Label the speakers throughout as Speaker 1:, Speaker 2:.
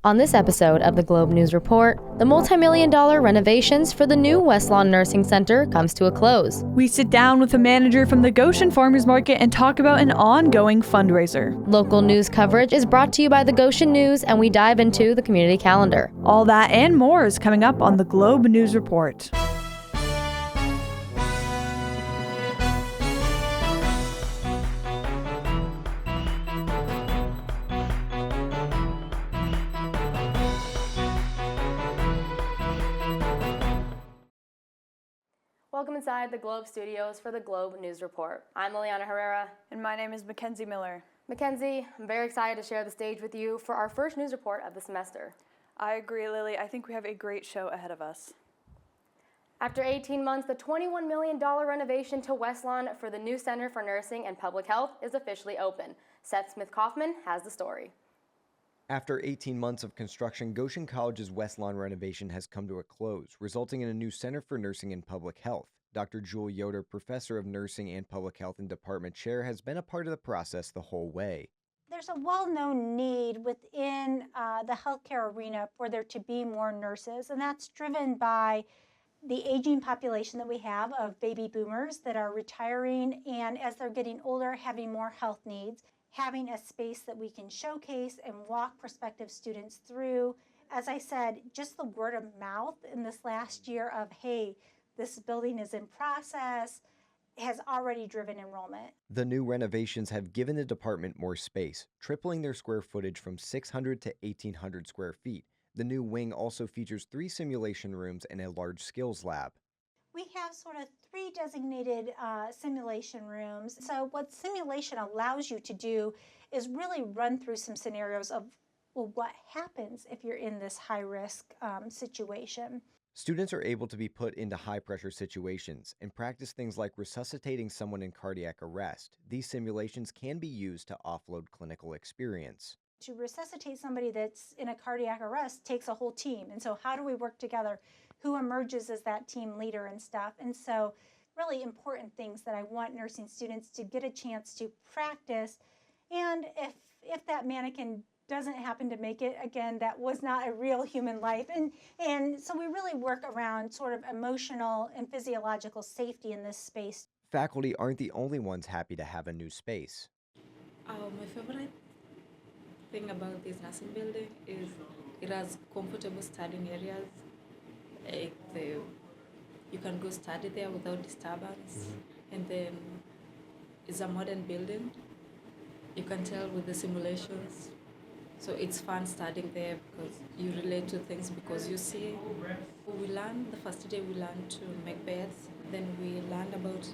Speaker 1: On this episode of the Globe News Report, the multi-million-dollar renovations for the new Westlawn Nursing Center comes to a close.
Speaker 2: We sit down with a manager from the Goshen Farmers Market and talk about an ongoing fundraiser.
Speaker 1: Local news coverage is brought to you by the Goshen News, and we dive into the community calendar.
Speaker 2: All that and more is coming up on the Globe News Report.
Speaker 1: Welcome inside the Globe Studios for the Globe News Report. I'm Liliana Herrera.
Speaker 2: And my name is Mackenzie Miller.
Speaker 1: Mackenzie, I'm very excited to share the stage with you for our first news report of the semester.
Speaker 2: I agree, Lily. I think we have a great show ahead of us.
Speaker 1: After 18 months, the $21 million renovation to Westlawn for the new Center for Nursing and Public Health is officially open. Seth Smith-Kaufman has the story.
Speaker 3: After 18 months of construction, Goshen College's Westlawn renovation has come to a close, resulting in a new Center for Nursing and Public Health. Dr. Jewel Yoder, Professor of Nursing and Public Health and Department Chair, has been a part of the process the whole way.
Speaker 4: There's a well-known need within the healthcare arena for there to be more nurses, and that's driven by the aging population that we have of baby boomers that are retiring, and as they're getting older, having more health needs. Having a space that we can showcase and walk prospective students through. As I said, just the word of mouth in this last year of, hey, this building is in process, has already driven enrollment.
Speaker 3: The new renovations have given the department more space, tripling their square footage from 600 to 1,800 square feet. The new wing also features 3 simulation rooms and a large skills lab.
Speaker 4: We have sort of 3 designated simulation rooms. So what simulation allows you to do is really run through some scenarios of, well, what happens if you're in this high-risk situation?
Speaker 3: Students are able to be put into high-pressure situations and practice things like resuscitating someone in cardiac arrest. These simulations can be used to offload clinical experience.
Speaker 4: To resuscitate somebody that's in a cardiac arrest takes a whole team. And so how do we work together? Who emerges as that team leader and stuff? And so really important things that I want nursing students to get a chance to practice. And if that mannequin doesn't happen to make it, again, that was not a real human life. And so we really work around sort of emotional and physiological safety in this space.
Speaker 3: Faculty aren't the only ones happy to have a new space.
Speaker 5: My favorite thing about this nursing building is it has comfortable studying areas. You can go study there without disturbance. And then it's a modern building. You can tell with the simulations. So it's fun studying there because you relate to things because you see. We learned, the first day we learned to make beds. Then we learned about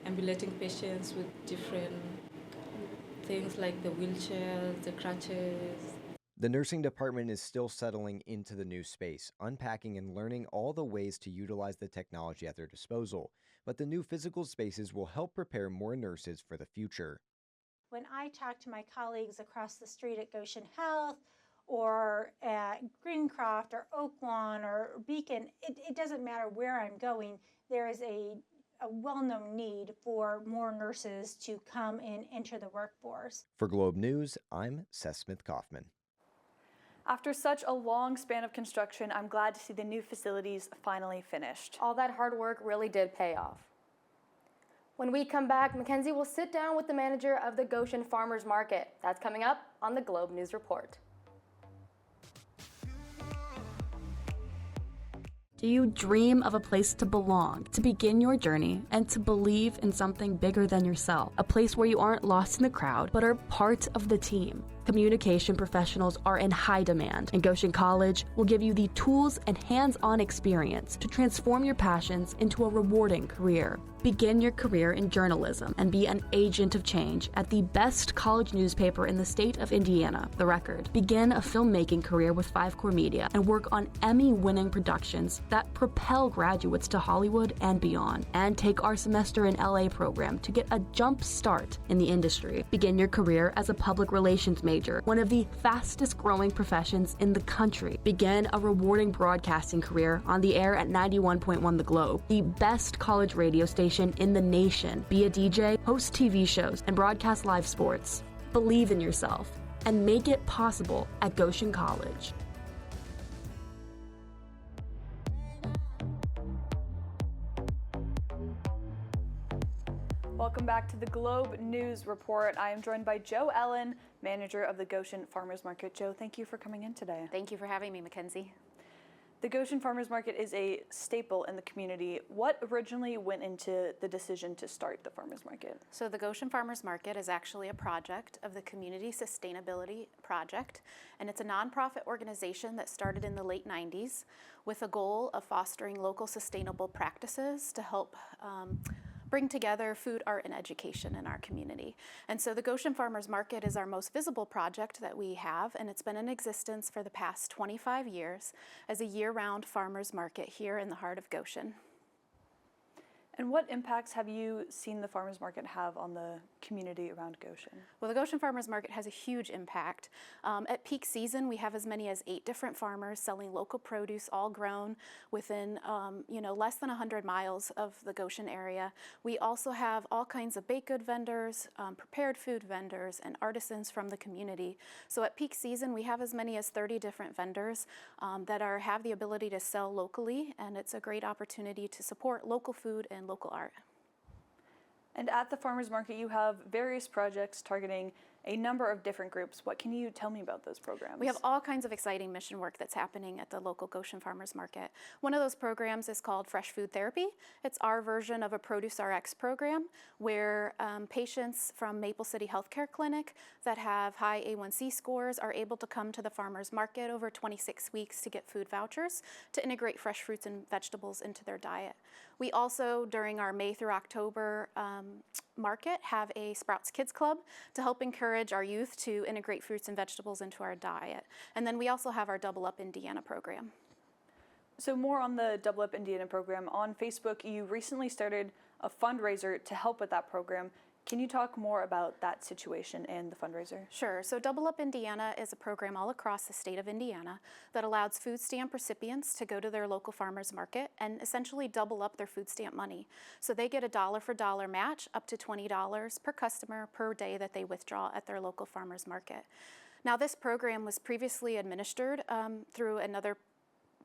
Speaker 5: ambulating patients with different things like the wheelchairs, the crutches.
Speaker 3: The nursing department is still settling into the new space, unpacking and learning all the ways to utilize the technology at their disposal. But the new physical spaces will help prepare more nurses for the future.
Speaker 4: When I talk to my colleagues across the street at Goshen Health or at Greencroft or Oaklawn or Beacon, it doesn't matter where I'm going, there is a well-known need for more nurses to come and enter the workforce.
Speaker 3: For Globe News, I'm Seth Smith-Kaufman.
Speaker 2: After such a long span of construction, I'm glad to see the new facilities finally finished.
Speaker 1: All that hard work really did pay off. When we come back, Mackenzie will sit down with the manager of the Goshen Farmers Market. That's coming up on the Globe News Report.
Speaker 6: Do you dream of a place to belong, to begin your journey, and to believe in something bigger than yourself? A place where you aren't lost in the crowd, but are part of the team. Communication professionals are in high demand, and Goshen College will give you the tools and hands-on experience to transform your passions into a rewarding career. Begin your career in journalism and be an agent of change at the best college newspaper in the state of Indiana, The Record. Begin a filmmaking career with 5 Core Media and work on Emmy-winning productions that propel graduates to Hollywood and beyond. And take our Semester in LA program to get a jump start in the industry. Begin your career as a public relations major, one of the fastest growing professions in the country. Begin a rewarding broadcasting career on the air at 91.1 The Globe, the best college radio station in the nation. Be a DJ, host TV shows, and broadcast live sports. Believe in yourself and make it possible at Goshen College.
Speaker 2: welcome back to the Globe News Report. I am joined by Joe Ellen, manager of the Goshen Farmers Market. Joe, thank you for coming in today.
Speaker 1: Thank you for having me, Mackenzie.
Speaker 2: The Goshen Farmers Market is a staple in the community. What originally went into the decision to start the farmers market?
Speaker 1: So the Goshen Farmers Market is actually a project of the Community Sustainability Project, and it's a nonprofit organization that started in the late 90s with a goal of fostering local sustainable practices to help bring together food, art, and education in our community. And so the Goshen Farmers Market is our most visible project that we have, and it's been in existence for the past 25 years as a year-round farmers market here in the heart of Goshen.
Speaker 2: And what impacts have you seen the farmers market have on the community around Goshen?
Speaker 1: Well, the Goshen Farmers Market has a huge impact. At peak season, we have as many as 8 different farmers selling local produce, all grown within less than 100 miles of the Goshen area. We also have all kinds of baked good vendors, prepared food vendors, and artisans from the community. So at peak season, we have as many as 30 different vendors that have the ability to sell locally, and it's a great opportunity to support local food and local art.
Speaker 2: And at the farmers market, you have various projects targeting a number of different groups. What can you tell me about those programs?
Speaker 1: We have all kinds of exciting mission work that's happening at the local Goshen Farmers Market. One of those programs is called Fresh Food Therapy. It's our version of a Produce RX program where patients from Maple City Healthcare Clinic that have high A1C scores are able to come to the farmers market over 26 weeks to get food vouchers to integrate fresh fruits and vegetables into their diet. We also, during our May through October market, have a Sprouts Kids Club to help encourage our youth to integrate fruits and vegetables into our diet. And then we also have our Double Up Indiana program.
Speaker 2: So more on the Double Up Indiana program. On Facebook, you recently started a fundraiser to help with that program. Can you talk more about that situation and the fundraiser?
Speaker 1: Sure. So Double Up Indiana is a program all across the state of Indiana that allows food stamp recipients to go to their local farmers market and essentially double up their food stamp money. So they get a dollar-for-dollar match up to $20 per customer per day that they withdraw at their local farmers market. Now, this program was previously administered through another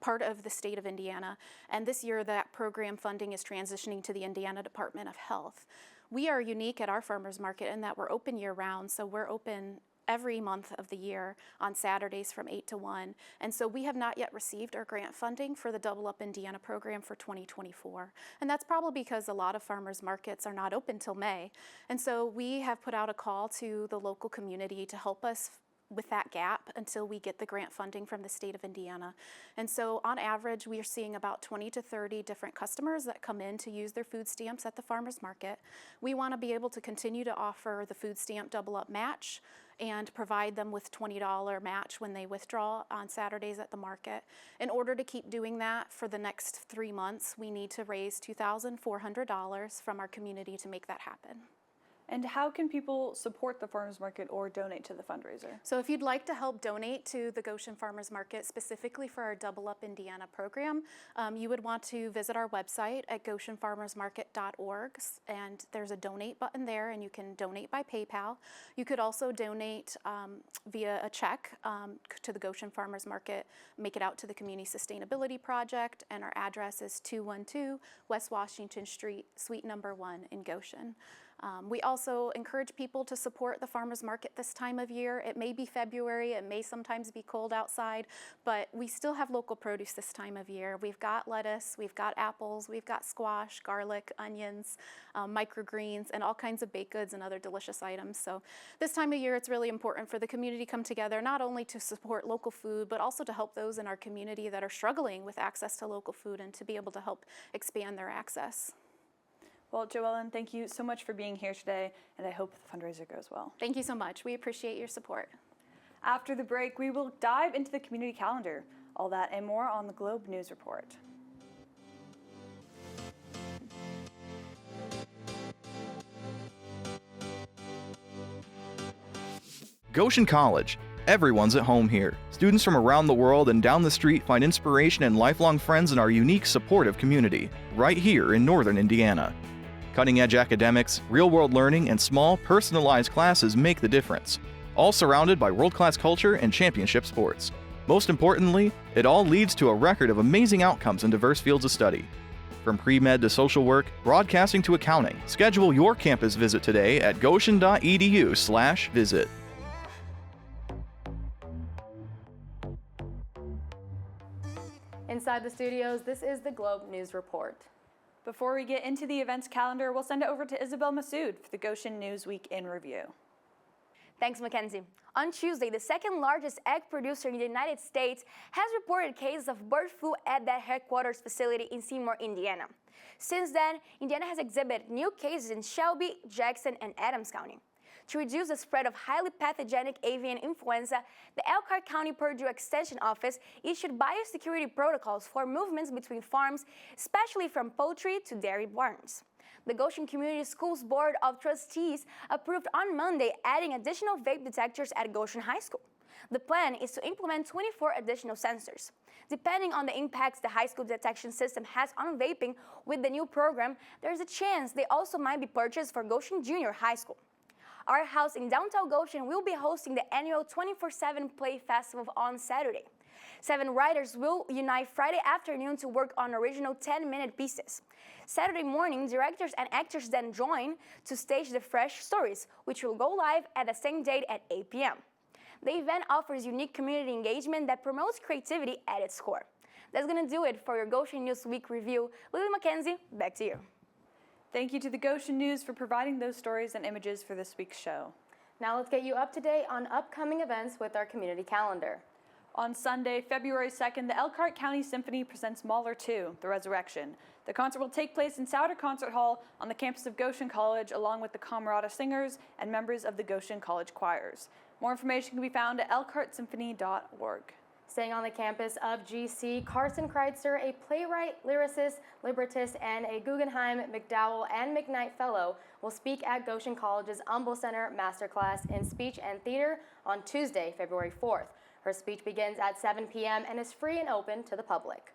Speaker 1: part of the state of Indiana, and this year that program funding is transitioning to the Indiana Department of Health. We are unique at our farmers market in that we're open year-round, so we're open every month of the year on Saturdays from 8 to 1. And so we have not yet received our grant funding for the Double Up Indiana program for 2024. And that's probably because a lot of farmers markets are not open till May. And so we have put out a call to the local community to help us with that gap until we get the grant funding from the state of Indiana. And so on average, we are seeing about 20 to 30 different customers that come in to use their food stamps at the farmers market. We want to be able to continue to offer the food stamp double up match and provide them with $20 match when they withdraw on Saturdays at the market. In order to keep doing that for the next 3 months, we need to raise $2,400 from our community to make that happen.
Speaker 2: And how can people support the farmers market or donate to the fundraiser?
Speaker 1: So if you'd like to help donate to the Goshen Farmers Market, specifically for our Double Up Indiana program, you would want to visit our website at goshenfarmersmarket.org, and there's a donate button there, and you can donate by PayPal. You could also donate via a check to the Goshen Farmers Market, make it out to the Community Sustainability Project, and our address is 212 West Washington Street, Suite number 1 in Goshen. We also encourage people to support the farmers market this time of year. It may be February, it may sometimes be cold outside, but we still have local produce this time of year. We've got lettuce, we've got apples, we've got squash, garlic, onions, microgreens, and all kinds of baked goods and other delicious items. So this time of year, it's really important for the community to come together, not only to support local food, but also to help those in our community that are struggling with access to local food and to be able to help expand their access.
Speaker 2: Well, Joellen, thank you so much for being here today, and I hope the fundraiser goes well.
Speaker 1: Thank you so much. We appreciate your support.
Speaker 2: After the break, we will dive into the community calendar. All that and more on the Globe News Report.
Speaker 7: Goshen College. Everyone's at home here. Students from around the world and down the street find inspiration and lifelong friends in our unique, supportive community, right here in northern Indiana. Cutting-edge academics, real-world learning, and small, personalized classes make the difference, all surrounded by world-class culture and championship sports. Most importantly, it all leads to a record of amazing outcomes in diverse fields of study. From pre-med to social work, broadcasting to accounting. Schedule your campus visit today at goshen.edu/visit.
Speaker 8: Inside the studios, this is the Globe News Report.
Speaker 2: Before we get into the events calendar, we'll send it over to Isabel Masood for the Goshen News Week in Review.
Speaker 9: Thanks, Mackenzie. On Tuesday, the second largest egg producer in the United States has reported cases of bird flu at that headquarters facility in Seymour, Indiana. Since then, Indiana has exhibited new cases in Shelby, Jackson, and Adams County. To reduce the spread of highly pathogenic avian influenza, the Elkhart County Purdue Extension Office issued biosecurity protocols for movements between farms, especially from poultry to dairy barns. The Goshen Community Schools Board of Trustees approved on Monday adding additional vape detectors at Goshen High School. The plan is to implement 24 additional sensors. Depending on the impacts the high school detection system has on vaping with the new program, there's a chance they also might be purchased for Goshen Junior High School. Our house in downtown Goshen will be hosting the annual 24/7 Play Festival on Saturday. 7 writers will unite Friday afternoon to work on original 10-minute pieces. Saturday morning, directors and actors then join to stage the fresh stories, which will go live at the same date at 8 p.m. The event offers unique community engagement that promotes creativity at its core. That's going to do it for your Goshen News Week review. Lily Mackenzie, back to you.
Speaker 2: Thank you to the Goshen News for providing those stories and images for this week's show.
Speaker 8: Now let's get you up to date on upcoming events with our community calendar.
Speaker 2: On Sunday, February 2nd, the Elkhart County Symphony presents Mahler II, The Resurrection. The concert will take place in Souder Concert Hall on the campus of Goshen College, along with the Camerata Singers and members of the Goshen College Choirs. More information can be found at elkhartsymphony.org.
Speaker 8: Staying on the campus of GC, Carson Kreitzer, a playwright, lyricist, librettist, and a Guggenheim, McDowell, and McKnight Fellow, will speak at Goshen College's Humble Center Masterclass in Speech and Theater on Tuesday, February 4th. Her speech begins at 7 p.m. and is free and open to the public.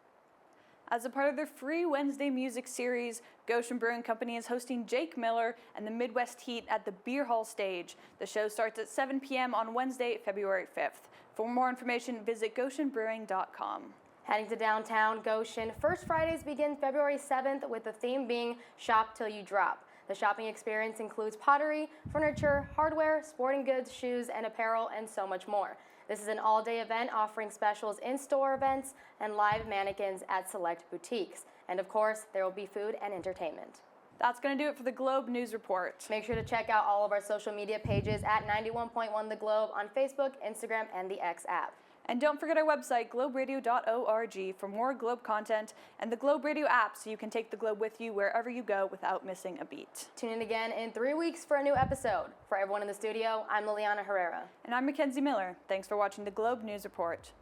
Speaker 2: As a part of their free Wednesday music series, Goshen Brewing Company is hosting Jake Miller and the Midwest Heat at the Beer Hall stage. The show starts at 7 p.m. on Wednesday, February 5th. For more information, visit goshenbrewing.com.
Speaker 8: Heading to downtown Goshen, First Fridays begin February 7th with the theme being Shop Till You Drop. The shopping experience includes pottery, furniture, hardware, sporting goods, shoes, and apparel, and so much more. This is an all-day event offering specials in-store events and live mannequins at select boutiques. And of course, there will be food and entertainment.
Speaker 2: That's going to do it for the Globe News Report.
Speaker 8: Make sure to check out all of our social media pages at 91.1 The Globe on Facebook, Instagram, and the X app.
Speaker 2: And don't forget our website, globeradio.org, for more Globe content and the Globe Radio app so you can take the Globe with you wherever you go without missing a beat.
Speaker 8: Tune in again in 3 weeks for a new episode. For everyone in the studio, I'm Liliana Herrera.
Speaker 2: And I'm Mackenzie Miller. Thanks for watching the Globe News Report.